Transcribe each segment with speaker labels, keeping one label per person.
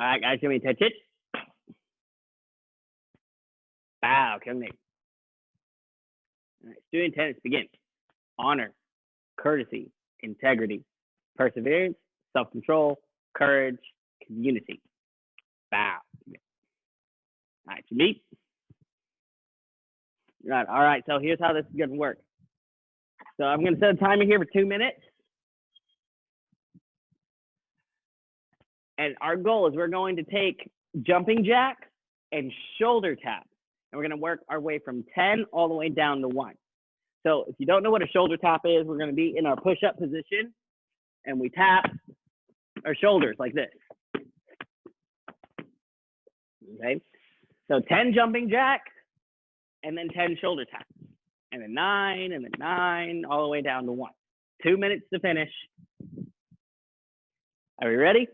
Speaker 1: All right, guys, can we touch it? Wow, come here. All right, student attendance begin. Honor, courtesy, integrity, perseverance, self-control, courage, community. Bow. All right, you meet. Right. All right, so here's how this is going to work. So I'm going to set a timer here for 2 minutes. And our goal is we're going to take jumping jacks and shoulder taps. And we're going to work our way from 10 all the way down to 1. So if you don't know what a shoulder tap is, we're going to be in our push-up position. And we tap our shoulders like this. Okay. So 10 jumping jacks and then 10 shoulder taps. And then 9 and then 9 all the way down to 1. 2 minutes to finish. Are we ready?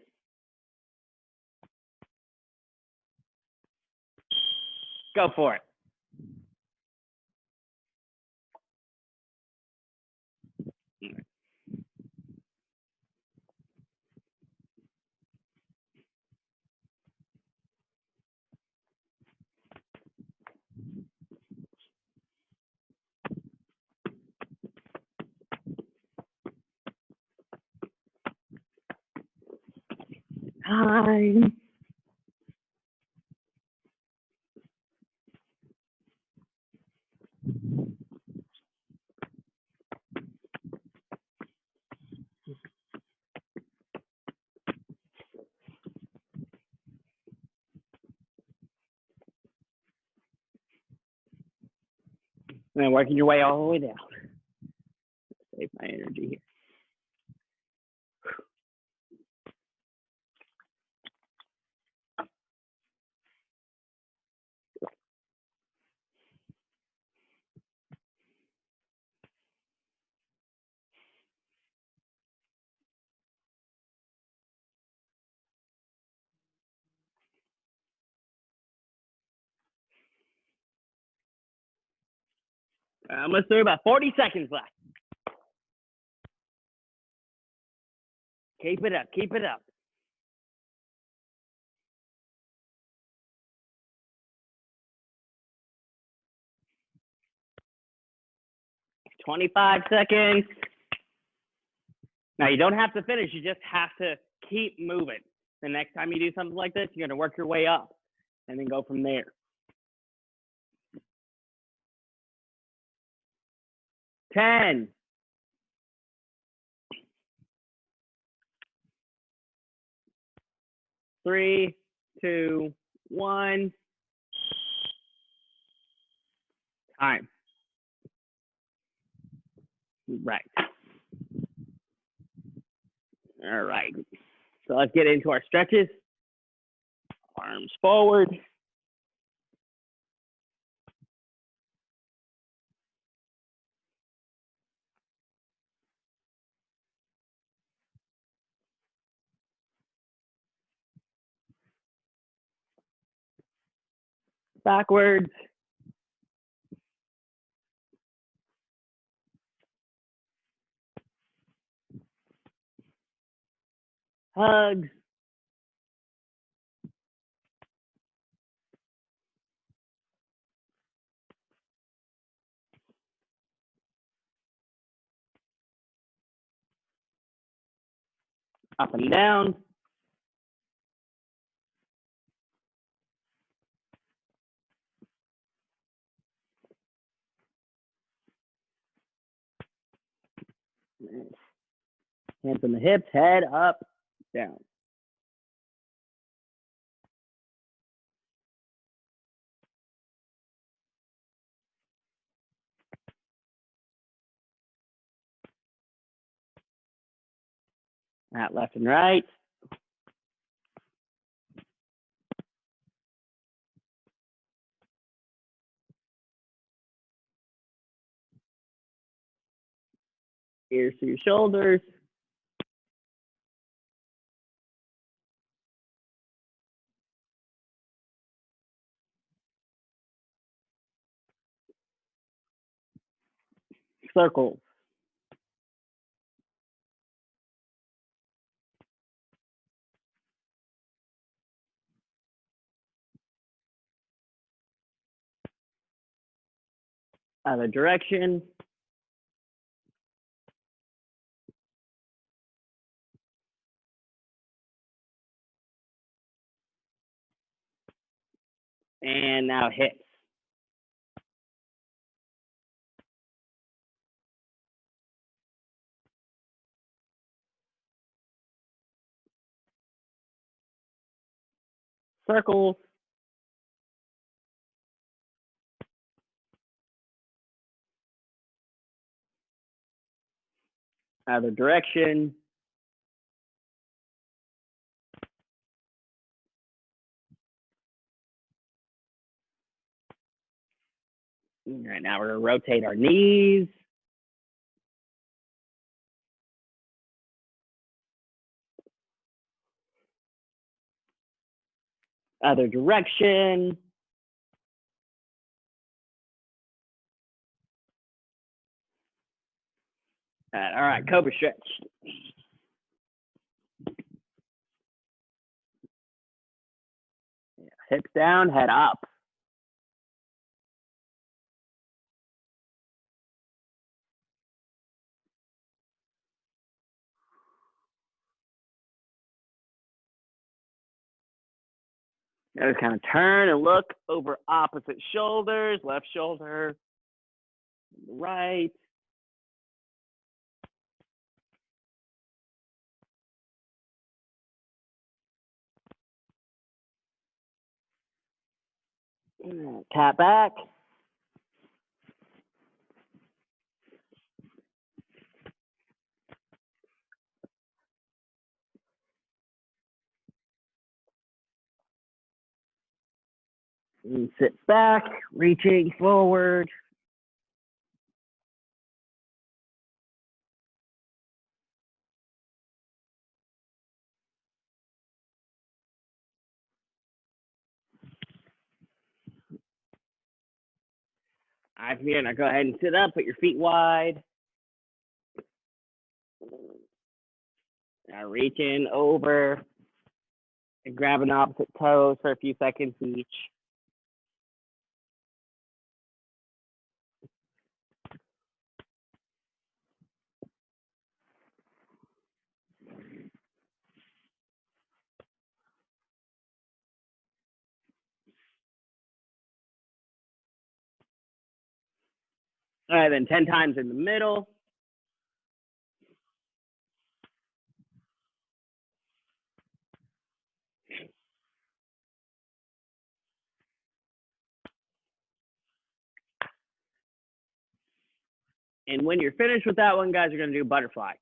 Speaker 1: Go for it. Time. And then working your way all the way down. Save my energy here. Almost through, about 40 seconds left. Keep it up, keep it up. 25 seconds. Now you don't have to finish, you just have to keep moving. The next time you do something like this, you're gonna work your way up and then go from there. 10. 3, 2, 1. Time. Right. All right. So let's get into our stretches. Arms forward. Backwards. Hugs. Up and down. Hands on the hips, head up, down. Out left and right. Ears to your shoulders. Circles. Other direction. And now hits. Circles. Other direction. All right, now we're gonna rotate our knees. Other direction. All right, cobra stretch. Hips down, head up. Now just kind of turn and look over opposite shoulders, left shoulder, right. Tap back. And sit back, reaching forward. All right, from here, now go ahead and sit up, put your feet wide. Now reach in over and grab an opposite toes for a few seconds each. All right, then 10 times in the middle. And when you're finished with that one, guys, you're going to do butterfly.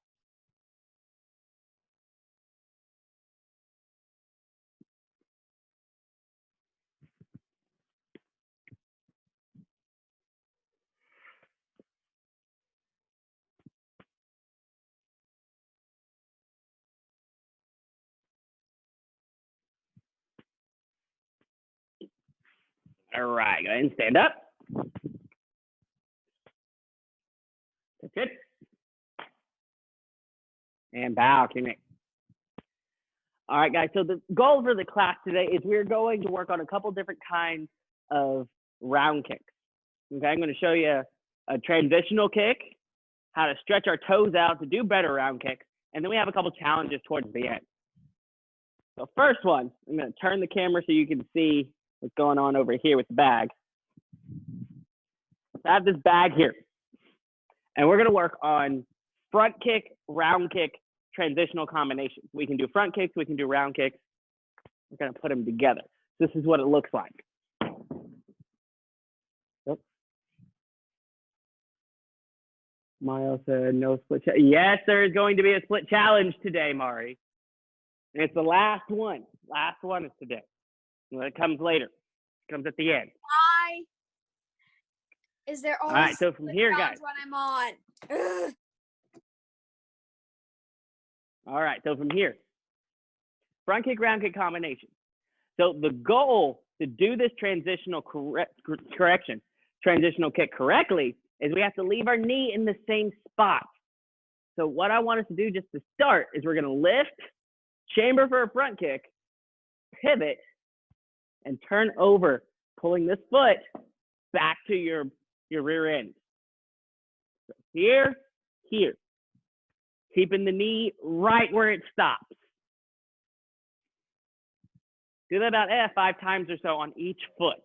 Speaker 1: All right, go ahead and stand up. That's it. And bow, King. All right, guys, so the goal for the class today is we're going to work on a couple different kinds of round kicks. Okay, I'm going to show you a transitional kick, how to stretch our toes out to do better round kicks, and then we have a couple challenges towards the end. So first one, I'm going to turn the camera so you can see what's going on over here with the bag. I have this bag here, and we're going to work on front kick, round kick, transitional combinations. We can do front kicks, we can do round kicks. We're going to put them together. This is what it looks like. Yep. Miles said no split. Yes, there is going to be a split challenge today, Mari. And it's the last one. Last one is today. Well, it comes later. It comes at the end.
Speaker 2: Why is there always
Speaker 1: all right, so from here, guys.
Speaker 2: when I'm on? Ugh.
Speaker 1: All right, so from here, front kick, round kick combination. So the goal to do this transitional transitional kick correctly is we have to leave our knee in the same spot. So what I want us to do just to start is we're going to lift, chamber for a front kick, pivot, and turn over, pulling this foot back to your your rear end. So here, here. Keeping the knee right where it stops. Do that about 5 times or so on each foot.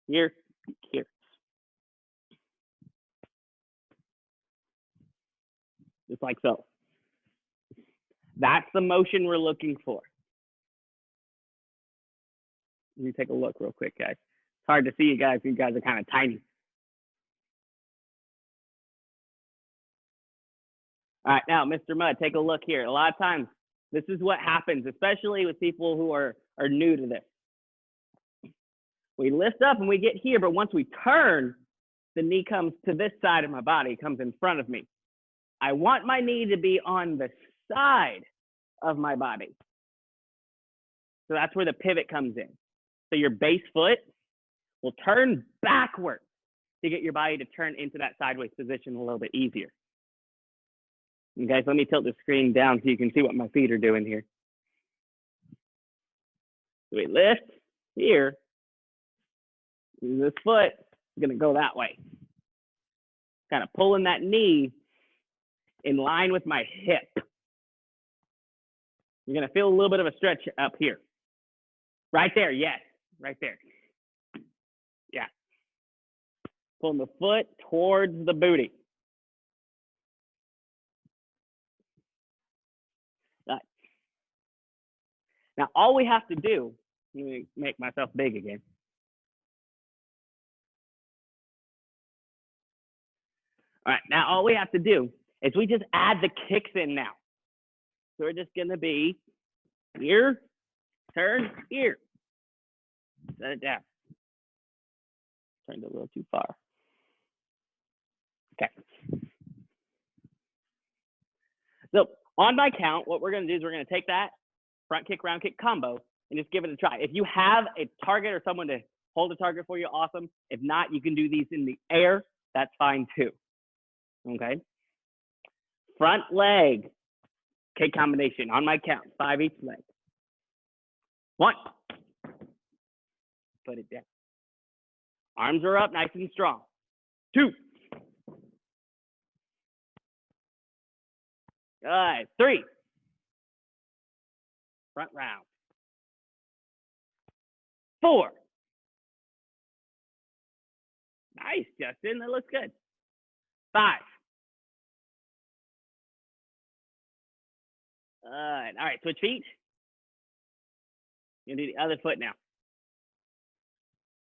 Speaker 1: Here, here. Just like so. That's the motion we're looking for. Let me take a look real quick, guys. It's hard to see you guys. You guys are kind of tiny. All right, now, Mr. Mudd, take a look here. A lot of times, this is what happens, especially with people who are new to this. We lift up and we get here, but once we turn, the knee comes to this side of my body, comes in front of me. I want my knee to be on the side of my body. So that's where the pivot comes in. So your base foot will turn backwards to get your body to turn into that sideways position a little bit easier. You guys, let me tilt the screen down so you can see what my feet are doing here. So we lift here. This foot is going to go that way. Kind of pulling that knee in line with my hip. You're going to feel a little bit of a stretch up here. Right there, yes, right there. Yeah. Pulling the foot towards the booty. Now, all we have to do, let me make myself big again. All right, now all we have to do is we just add the kicks in now. So we're just gonna be here, turn, here. Set it down. Turned a little too far. Okay. So on my count, what we're gonna do is we're gonna take that front kick, round kick combo and just give it a try. If you have a target or someone to hold a target for you, awesome. If not, you can do these in the air. That's fine too. Okay. Front leg kick combination on my count, 5 each leg. 1. Put it down. Arms are up, nice and strong. 2. Good. 3. Front round. 4. Nice, Justin. That looks good. 5. All right, switch feet. You're gonna do the other foot now.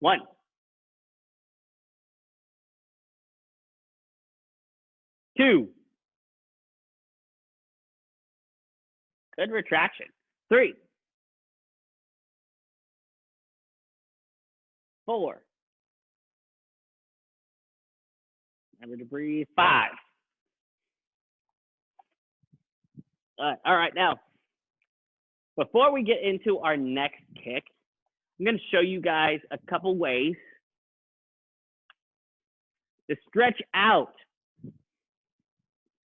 Speaker 1: 1. 2. Good retraction. 3. 4. Remember to breathe. 5. All right, now, before we get into our next kick, I'm going to show you guys a couple ways to stretch out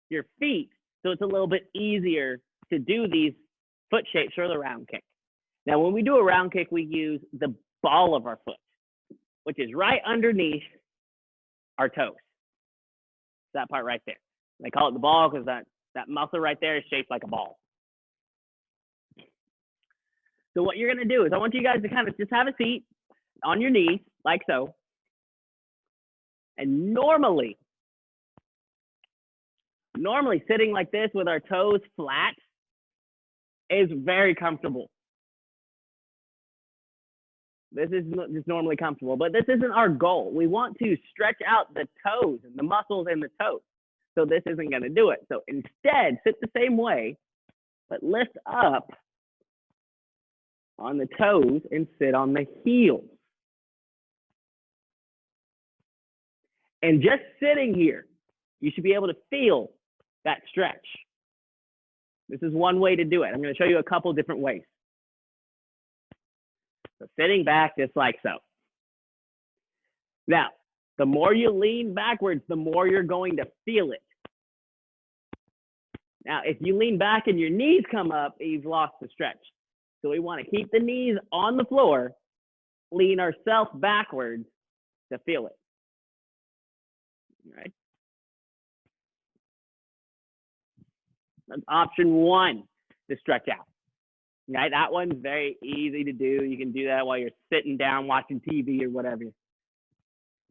Speaker 1: your feet so it's a little bit easier to do these foot shapes for the round kick. Now, when we do a round kick, we use the ball of our foot, which is right underneath our toes. That part right there. They call it the ball because that muscle right there is shaped like a ball. So what you're going to do is I want you guys to kind of just have a seat on your knees, like so. And normally sitting like this with our toes flat is very comfortable. This is just normally comfortable, but this isn't our goal. We want to stretch out the toes and the muscles in the toes. So this isn't going to do it. So instead, sit the same way, but lift up on the toes and sit on the heels. And just sitting here, you should be able to feel that stretch. This is one way to do it. I'm going to show you a couple different ways. So sitting back just like so. Now, the more you lean backwards, the more you're going to feel it. Now, if you lean back and your knees come up, you've lost the stretch. So we want to keep the knees on the floor, lean ourselves backwards to feel it. That's option one to stretch out. Right? That one's very easy to do. You can do that while you're sitting down watching TV or whatever.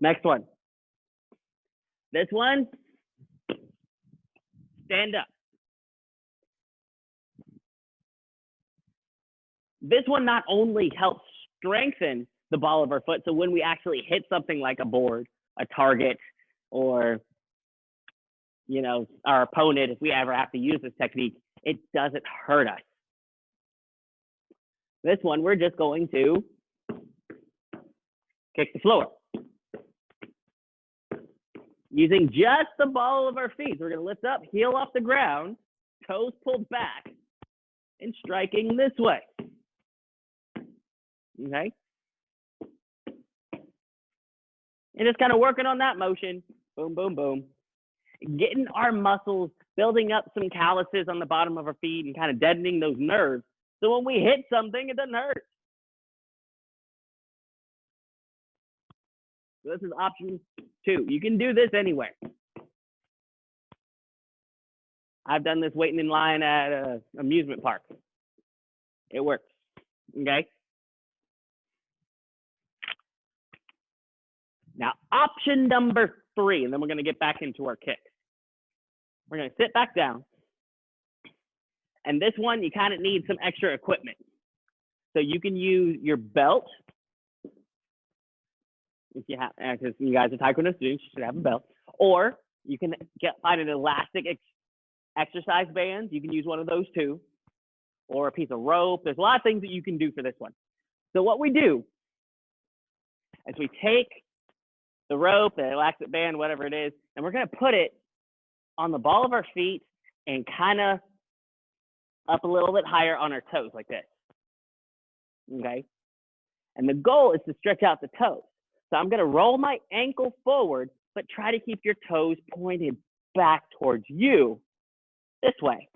Speaker 1: Next one. This one, stand up. This one not only helps strengthen the ball of our foot, so when we actually hit something like a board, a target, or our opponent, if we ever have to use this technique, it doesn't hurt us. This one, we're just going to kick the floor. Using just the ball of our feet. We're going to lift up, heel off the ground, toes pulled back, and striking this way. Okay? And just kind of working on that motion. Boom, boom, boom. Getting our muscles, building up some calluses on the bottom of our feet and kind of deadening those nerves. So when we hit something, it doesn't hurt. So this is option two. You can do this anywhere. I've done this waiting in line at an amusement park. It works. Okay? Now, option number three, and then we're going to get back into our kicks. We're going to sit back down. And this one, you kind of need some extra equipment. So you can use your belt. If you have, because you guys are Taekwondo students, you should have a belt. Or you can find an elastic exercise band. You can use one of those too. Or a piece of rope. There's a lot of things that you can do for this one. So what we do is we take the rope, the elastic band, whatever it is, and we're going to put it on the ball of our feet and kind of up a little bit higher on our toes like this. Okay? And the goal is to stretch out the toes. So I'm going to roll my ankle forward, but try to keep your toes pointed back towards you this way.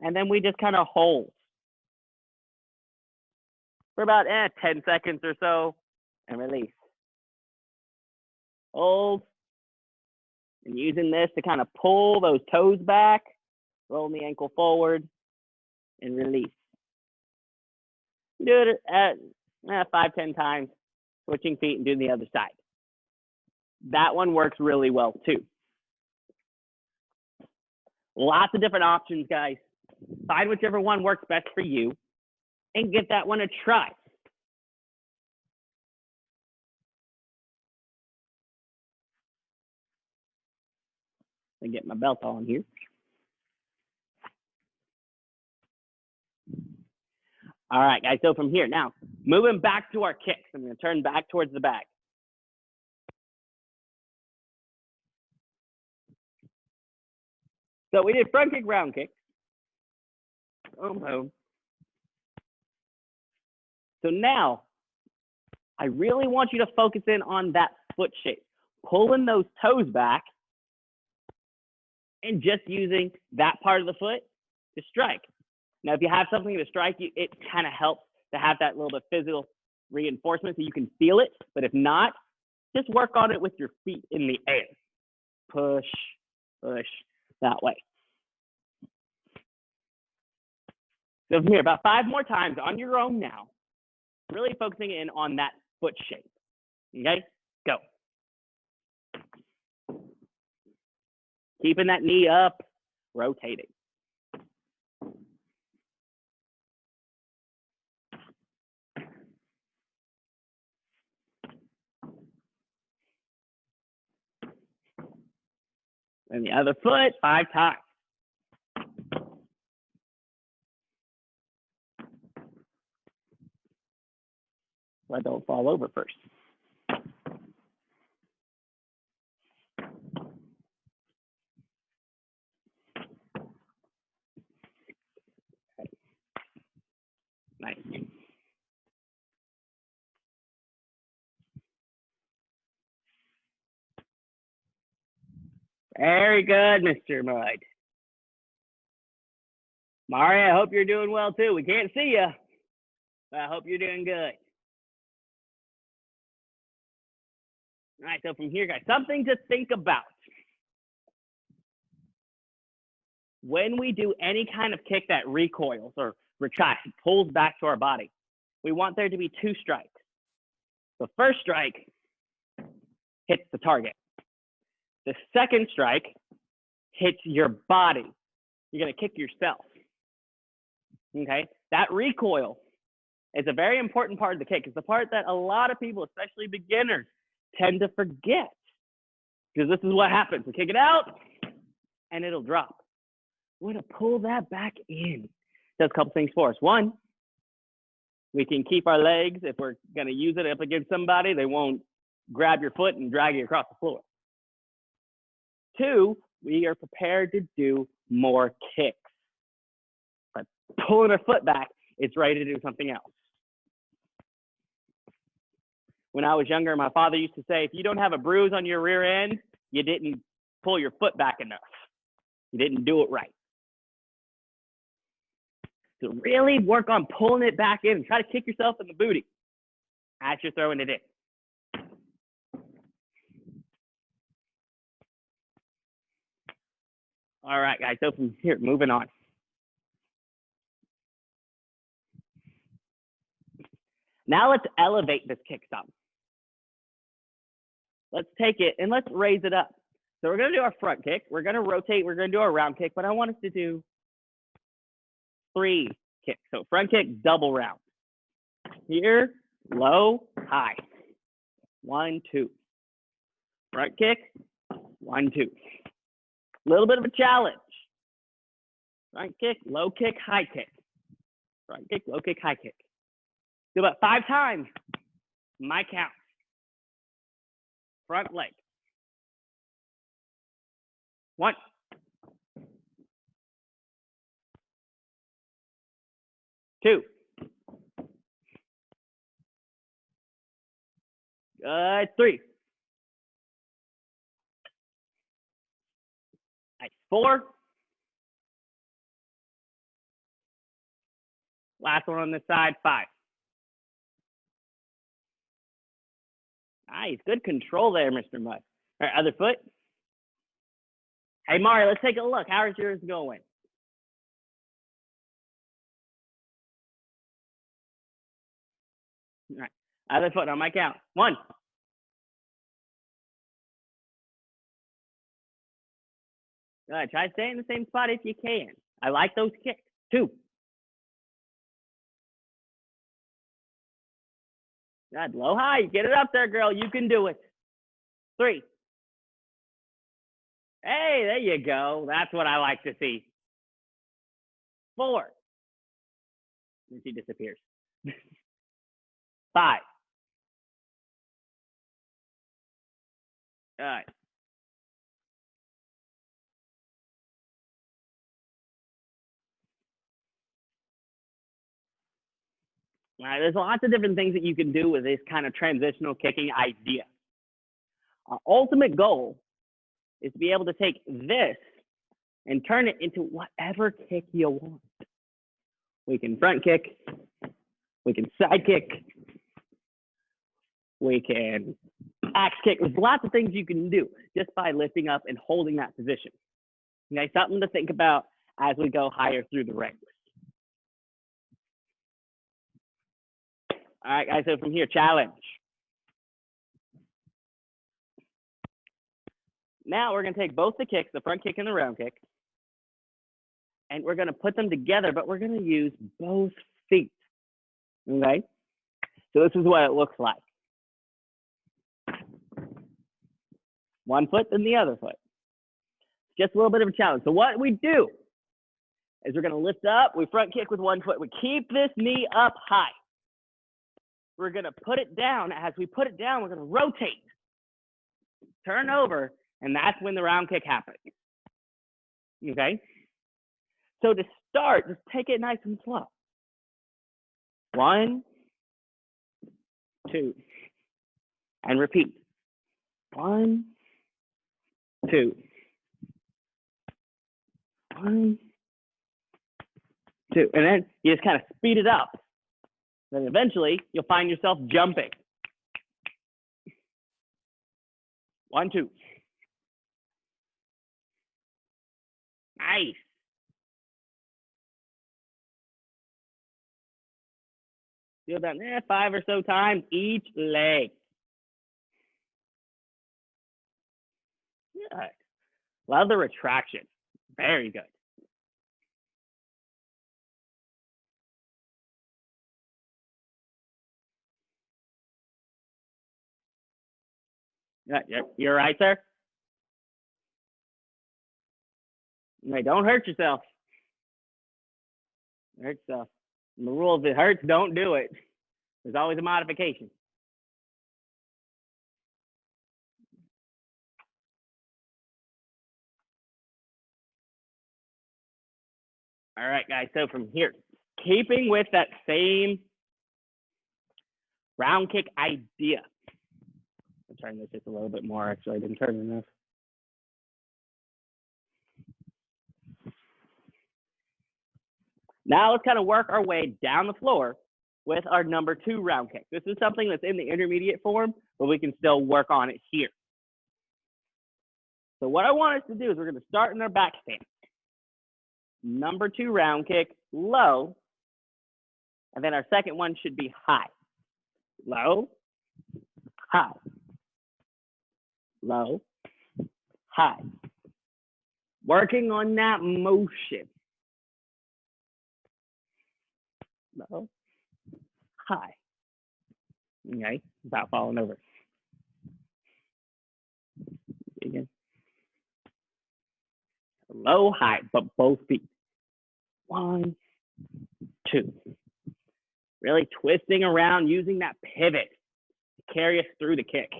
Speaker 1: And then we just kind of hold for about 10 seconds or so and release. Hold. And using this to kind of pull those toes back, roll the ankle forward, and release. Do it at 5-10 times, switching feet and doing the other side. That one works really well too. Lots of different options, guys. Find whichever one works best for you and give that one a try. I get my belt on here. All right, guys, so from here, now, moving back to our kicks. I'm going to turn back towards the bag. So we did front kick, round kick. Boom, boom. So now, I really want you to focus in on that foot shape. Pulling those toes back and just using that part of the foot to strike. Now, if you have something to strike you, it kind of helps to have that little bit of physical reinforcement so you can feel it. But if not, just work on it with your feet in the air. Push, push, that way. So from here, about 5 more times on your own now, really focusing in on that foot shape. Okay, go. Keeping that knee up, rotating. And the other foot, 5 times. So I don't fall over first. Nice. Very good, Mr. Mud. Mari, I hope you're doing well too. We can't see you, but I hope you're doing good. All right, so from here, guys, something to think about. when we do any kind of kick that recoils or retracts, pulls back to our body, we want there to be 2 strikes. The first strike hits the target. The second strike hits your body. You're going to kick yourself. Okay? That recoil is a very important part of the kick. It's the part that a lot of people, especially beginners, tend to forget. Because this is what happens. We kick it out, and it'll drop. We're going to pull that back in. Does a couple things for us. One, we can keep our legs. If we're going to use it up against somebody, they won't grab your foot and drag you across the floor. 2, we are prepared to do more kicks. But pulling our foot back, it's ready to do something else. When I was younger, my father used to say, if you don't have a bruise on your rear end, you didn't pull your foot back enough. You didn't do it right. So really work on pulling it back in and try to kick yourself in the booty as you're throwing it in. All right, guys, so from here, moving on. Now let's elevate this kick some. Let's take it and let's raise it up. So we're going to do our front kick. We're going to rotate. We're going to do our round kick, but I want us to do 3 kicks. So front kick, double round. Here, low, high. 1, 2. Front kick, 1, 2. A little bit of a challenge. Front kick, low kick, high kick. Front kick, low kick, high kick. Do about 5 times. My count. Front leg. 1. 2. 3. Nice. 4. Last one on this side, 5. Nice. Good control there, Mr. Mudd. All right, other foot. Hey, Mario, let's take a look. How is yours going? All right. Other foot on my count. 1. Good. Try to stay in the same spot if you can. I like those kicks. 2. Good. Low, high. Get it up there, girl. You can do it. 3. Hey, there you go. That's what I like to see. 4. And she disappears. 5. All right. All right, there's lots of different things that you can do with this kind of transitional kicking idea. Our ultimate goal is to be able to take this and turn it into whatever kick you want. We can front kick, we can side kick, we can axe kick. There's lots of things you can do just by lifting up and holding that position. Okay, something to think about as we go higher through the ranks. All right, guys, so from here, challenge. Now we're going to take both the kicks, the front kick and the round kick, and we're going to put them together, but we're going to use both feet. Okay? So this is what it looks like. One foot, then the other foot. Just a little bit of a challenge. So what we do is we're going to lift up, we front kick with one foot. We keep this knee up high. We're going to put it down. As we put it down, we're going to rotate, turn over, and that's when the round kick happens. Okay? So to start, just take it nice and slow. 1, 2, and repeat. 1, 2. 1, 2. And then you just kind of speed it up. Then eventually, you'll find yourself jumping. 1, 2. Nice. Do that 5 or so times each leg. Good. Love the retraction. Very good. You're right, sir. Hey, don't hurt yourself. Hurt yourself. And the rule, if it hurts, don't do it. There's always a modification. All right, guys. So from here, keeping with that same round kick idea. I'll turn this just a little bit more. Actually, I didn't turn enough. Now let's kind of work our way down the floor with our number 2 round kick. This is something that's in the intermediate form, but we can still work on it here. So what I want us to do is we're going to start in our back stance. Number 2 round kick, low. And then our second one should be high. Low, high. Low, high. Working on that motion. Low, high. Okay, without falling over. Again. Low, high, but both feet. 1, 2. Really twisting around, using that pivot to carry us through the kick.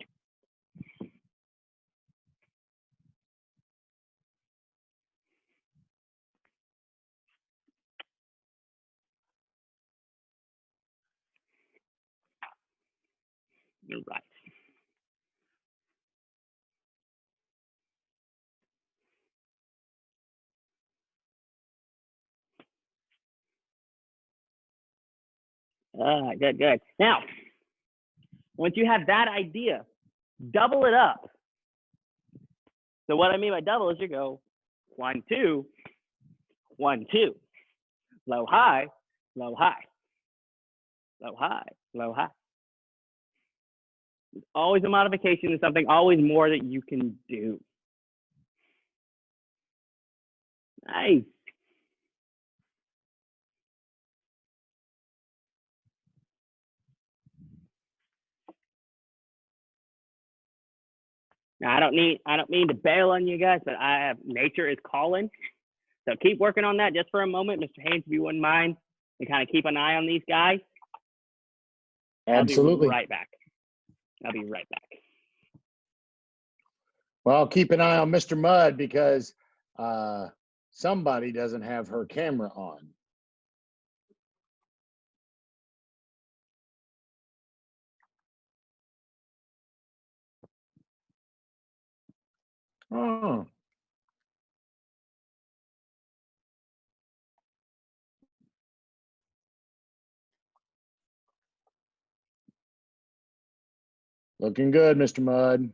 Speaker 1: You're right. Good, good. Now, once you have that idea, double it up. So what I mean by double is you go 1, 2, 1, 2, low, high, low, high, low, high, low, high. There's always a modification to something, always more that you can do. Nice. Now, I don't mean to bail on you guys, but nature is calling. So keep working on that just for a moment, Mr. Haynes, if you wouldn't mind, and kind of keep an eye on these guys.
Speaker 3: Absolutely.
Speaker 1: I'll be right back. I'll be right back.
Speaker 3: Well, keep an eye on Mr. Mudd because somebody doesn't have her camera on. Oh. Looking good, Mr. Mudd.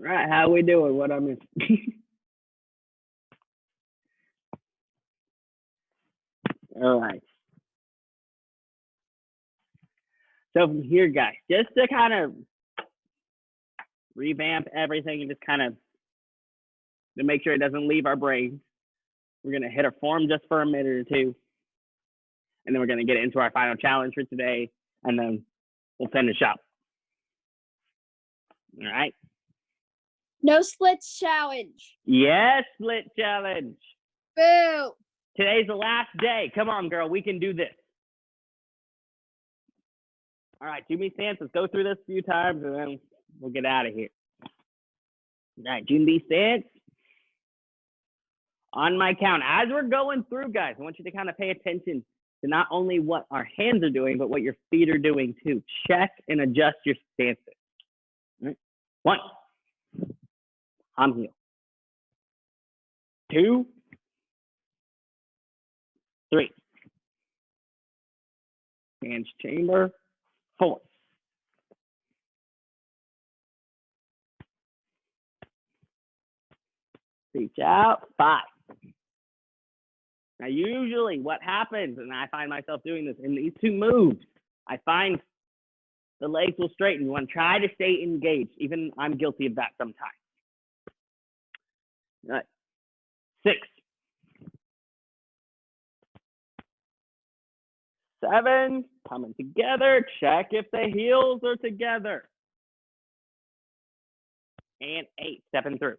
Speaker 1: right, how we doing? What I missed? All right. So from here, guys, just to kind of revamp everything and just kind of to make sure it doesn't leave our brains, we're going to hit our form just for a minute or two. And then we're going to get into our final challenge for today. And then we'll finish up. All right.
Speaker 2: No splits challenge.
Speaker 1: Yes, split challenge.
Speaker 2: Boo.
Speaker 1: Today's the last day. Come on, girl. We can do this. All right, do me stance. Let's go through this a few times and then we'll get out of here. All right, June stance. On my count, as we're going through, guys, I want you to kind of pay attention to not only what our hands are doing, but what your feet are doing too. Check and adjust your stances. All right. 1, I'm heel. 2, 3. Hands chamber. 4. Reach out. 5. Now, usually what happens, and I find myself doing this in these two moves, I find the legs will straighten. You want to try to stay engaged. Even I'm guilty of that sometimes. All right. 6. 7, coming together. Check if the heels are together. And 8, stepping through.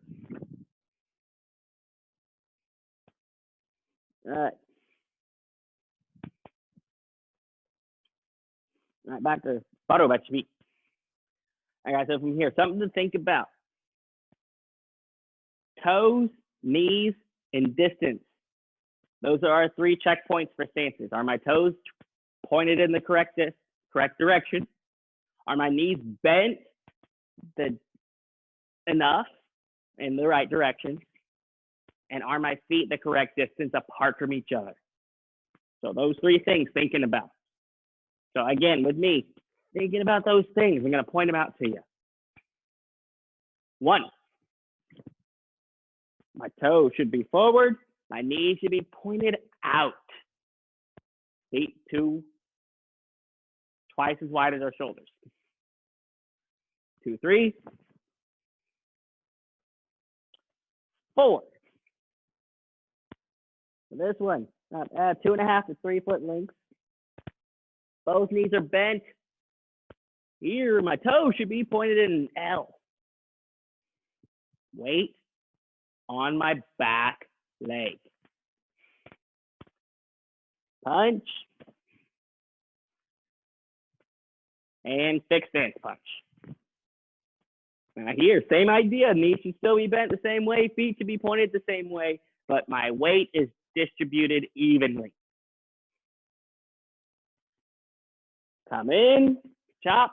Speaker 1: All right. All right, back to photo about your feet. All right, so from here, something to think about. Toes, knees, and distance. Those are our 3 checkpoints for stances. Are my toes pointed in the correct direction? Are my knees bent enough in the right direction? And are my feet the correct distance apart from each other? So those 3 things thinking about. So again, with me, thinking about those things, I'm going to point them out to you. 1, my toe should be forward. My knees should be pointed out. Feet 2, twice as wide as our shoulders. 2, 3, 4. So this one, 2.5 to 3 foot lengths. Both knees are bent. Here, my toe should be pointed in an L. Weight on my back leg. Punch. And fixed stance punch. Now here, same idea. Knees should still be bent the same way. Feet should be pointed the same way. But my weight is distributed evenly. Come in, chop.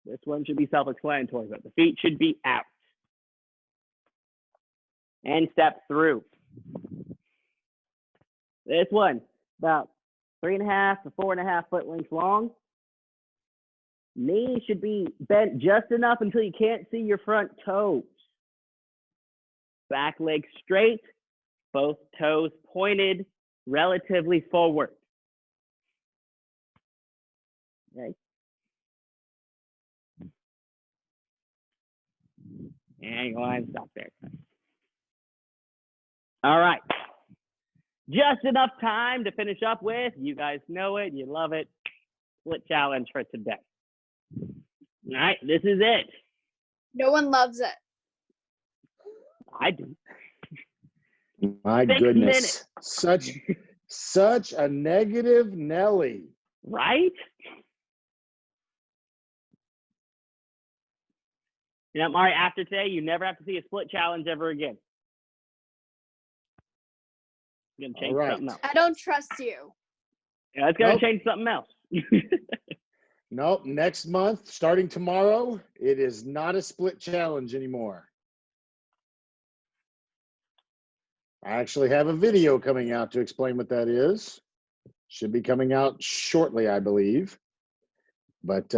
Speaker 1: This one should be self-explanatory, but the feet should be out. And step through. This one, about 3.5 to 4.5 foot lengths long. Knees should be bent just enough until you can't see your front toes. Back leg straight, both toes pointed relatively forward. Okay. And go ahead and stop there. All right. Just enough time to finish up with. You guys know it. You love it. Split challenge for today. All right. This is it.
Speaker 2: No one loves it.
Speaker 1: I do.
Speaker 3: My
Speaker 1: 6
Speaker 3: goodness.
Speaker 1: minutes.
Speaker 3: Such a negative Nelly.
Speaker 1: Right? You know, Mari, after today, you never have to see a split challenge ever again. You're going to change something else.
Speaker 2: I don't trust you.
Speaker 1: Yeah, it's going to change something else.
Speaker 3: Nope. Next month, starting tomorrow, it is not a split challenge anymore. I actually have a video coming out to explain what that is. Should be coming out shortly, I believe. But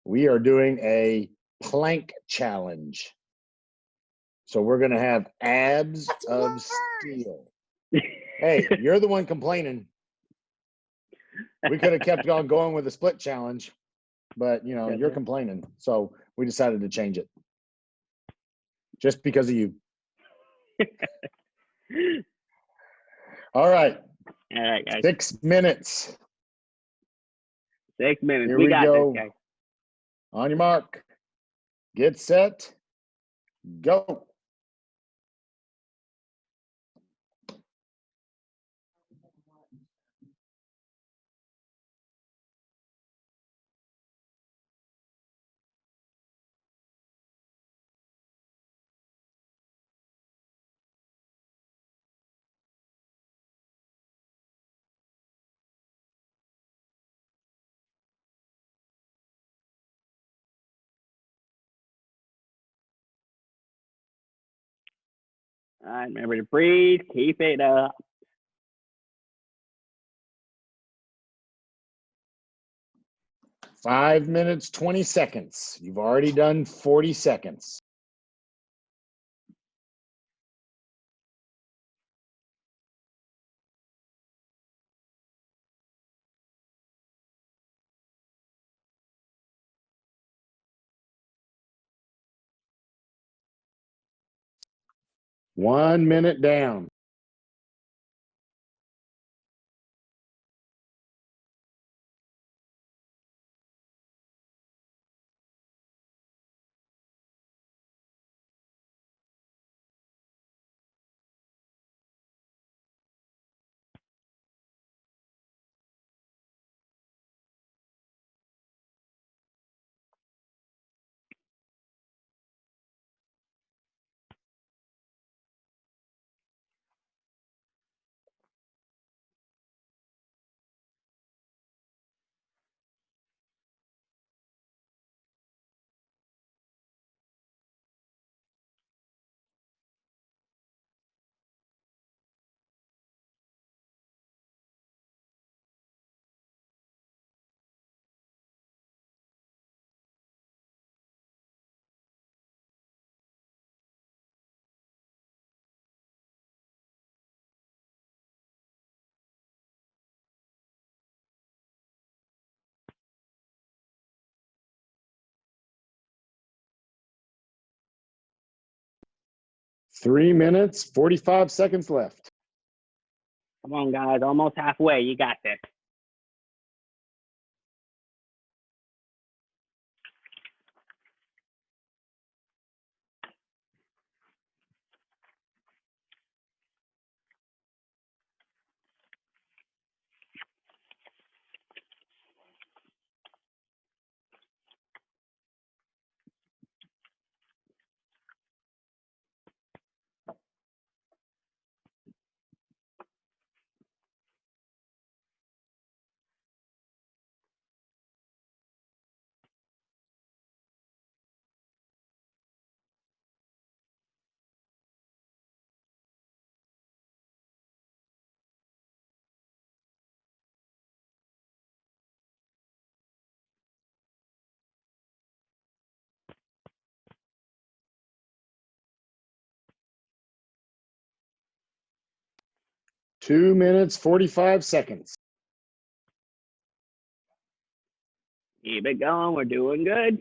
Speaker 3: we are doing a plank challenge. So we're going to have abs
Speaker 2: That's
Speaker 3: of
Speaker 2: worse.
Speaker 3: steel. Hey, you're the one complaining. We could have kept on going with the split challenge, but you know,
Speaker 1: Yeah,
Speaker 3: you're
Speaker 1: yeah.
Speaker 3: complaining. So we decided to change it just because of you. All right.
Speaker 1: All right, guys.
Speaker 3: 6 minutes.
Speaker 1: 6 minutes.
Speaker 3: Here
Speaker 1: We
Speaker 3: we
Speaker 1: got
Speaker 3: go.
Speaker 1: this, guys.
Speaker 3: On your mark. Get set. Go.
Speaker 1: All right, remember to breathe. Keep it up.
Speaker 3: 5 minutes, 20 seconds. You've already done 40 seconds. One minute down. Three minutes, 45 seconds left.
Speaker 1: Come on, guys. Almost halfway. You got this.
Speaker 3: Two minutes, 45 seconds.
Speaker 1: Keep it going. We're doing good.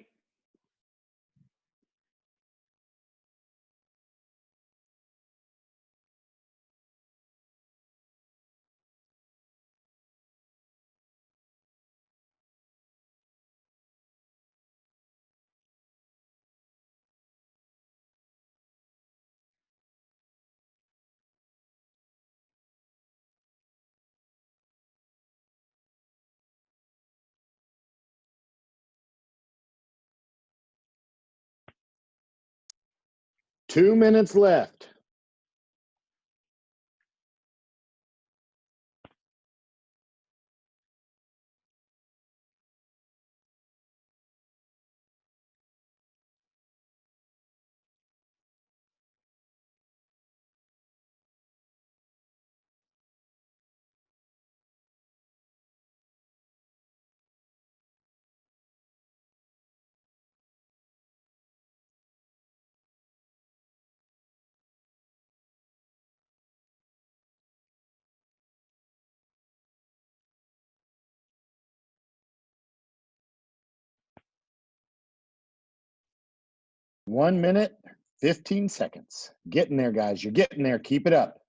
Speaker 3: Two minutes left. 1 minute, 15 seconds. Getting there, guys. You're getting there. Keep it up.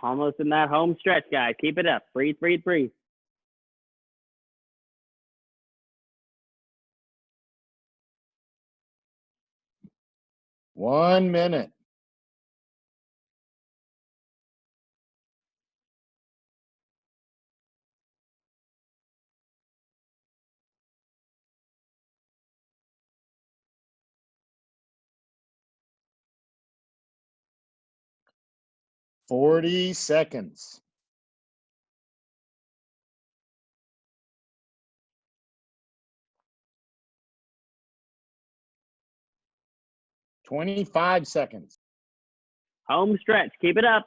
Speaker 1: Almost in that home stretch, guys. Keep it up. Breathe, breathe, breathe.
Speaker 3: One minute. Forty seconds. $25 seconds.
Speaker 1: Home stretch. Keep it up.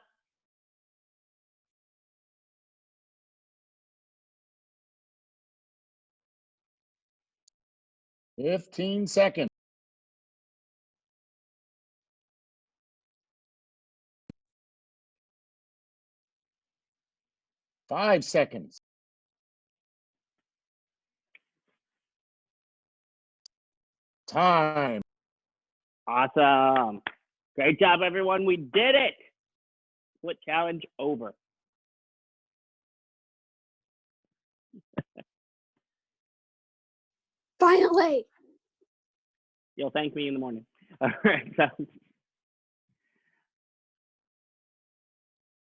Speaker 3: $15 seconds. 5 seconds. Time.
Speaker 1: Awesome. Great job, everyone. We did it. Split challenge over.
Speaker 2: Finally.
Speaker 1: You'll thank me in the morning. All right.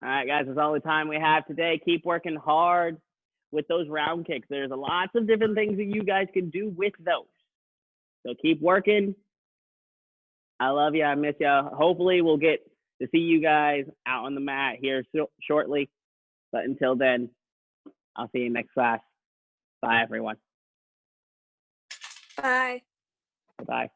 Speaker 1: All right, guys, that's all the time we have today. Keep working hard with those round kicks. There's lots of different things that you guys can do with those. So keep working. I love you. I miss you. Hopefully, we'll get to see you guys out on the mat here shortly. But until then, I'll see you next class. Bye, everyone.
Speaker 2: Bye.
Speaker 1: Bye.